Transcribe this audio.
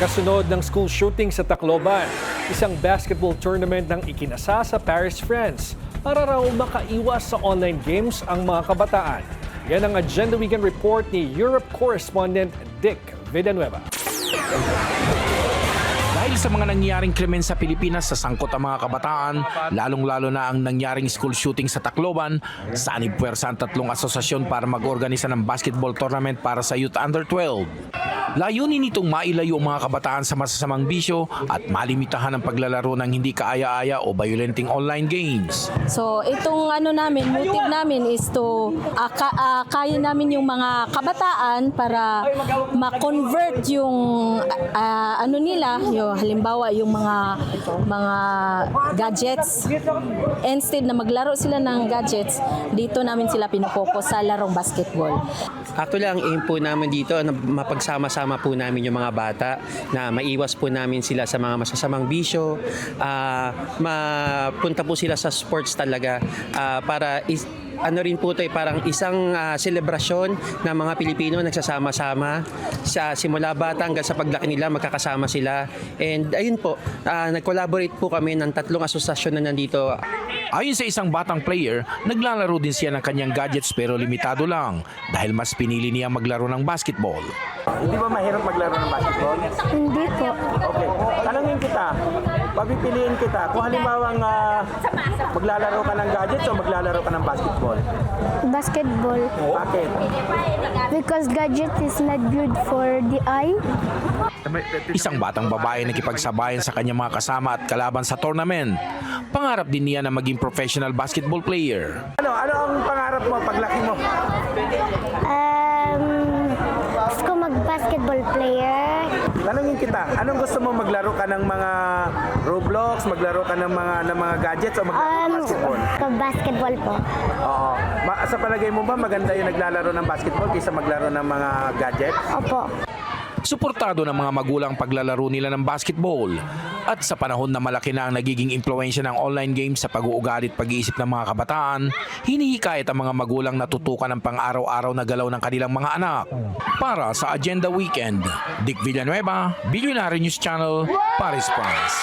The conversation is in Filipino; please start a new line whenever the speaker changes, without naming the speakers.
Kasunod ng school shooting sa Tacloban, isang basketball tournament ng ikinasa sa Paris, France para raw makaiwas sa online games ang mga kabataan. Yan ang Agenda Weekend Report ni Europe correspondent Dick Villanueva.
Dahil sa mga nangyaring krimen sa Pilipinas sa sangkot ang mga kabataan, lalong-lalo na ang nangyaring school shooting sa Tacloban, sanib puwersa ang tatlong asosasyon para mag-organisa ng basketball tournament para sa Youth Under 12. Layunin nitong mailayo ang mga kabataan sa masasamang bisyo at malimitahan ang paglalaro ng hindi kaaya-aya o violenting online games.
So itong motive namin is to kaya namin yung mga kabataan para ma-convert yung yung halimbawa yung mga gadgets, instead na maglaro sila ng gadgets, dito namin sila pinofocus sa larong basketball.
Actually, ang aim po namin dito na mapagsama-sama po namin yung mga bata, na maiwas po namin sila sa mga masasamang bisyo, mapunta po sila sa sports talaga para rin po ito, parang isang selebrasyon ng mga Pilipino nagsasama-sama sa simula bata hanggang sa paglaki nila, magkakasama sila. And ayun po, nag-collaborate po kami ng tatlong asosasyon na nandito.
Ayon sa isang batang player, naglalaro din siya ng kanyang gadgets pero limitado lang dahil mas pinili niya maglaro ng basketball.
Hindi ba mahirap maglaro ng basketball?
Hindi po.
Okay. Tanungin kita, pagpipiliin kita, kung halimbawa maglalaro ka ng gadgets o maglalaro ka ng basketball?
Basketball.
Bakit?
Because gadget is not good for the eye.
Isang batang babae nakipagsabayan sa kanyang mga kasama at kalaban sa tournament. Pangarap din niya na maging professional basketball player.
Ano ang pangarap mo paglaki mo?
Gusto ko mag-basketball player.
Tanungin kita, anong gusto mo, maglaro ka ng mga Roblox, maglaro ka ng mga gadgets o maglaro ng basketball?
Basketball po.
Oo. Sa palagay mo ba maganda yung naglalaro ng basketball kaysa maglaro ng mga gadgets?
Opo.
Suportado ng mga magulang paglalaro nila ng basketball. At sa panahon na malaki na ang nagiging impluensya ng online games sa pag-uugali at pag-iisip ng mga kabataan, hinihikayat ang mga magulang na tutukan ng pang-araw-araw na galaw ng kanilang mga anak. Para sa Agenda Weekend, Dick Villanueva, Billionaire News Channel, Paris, France.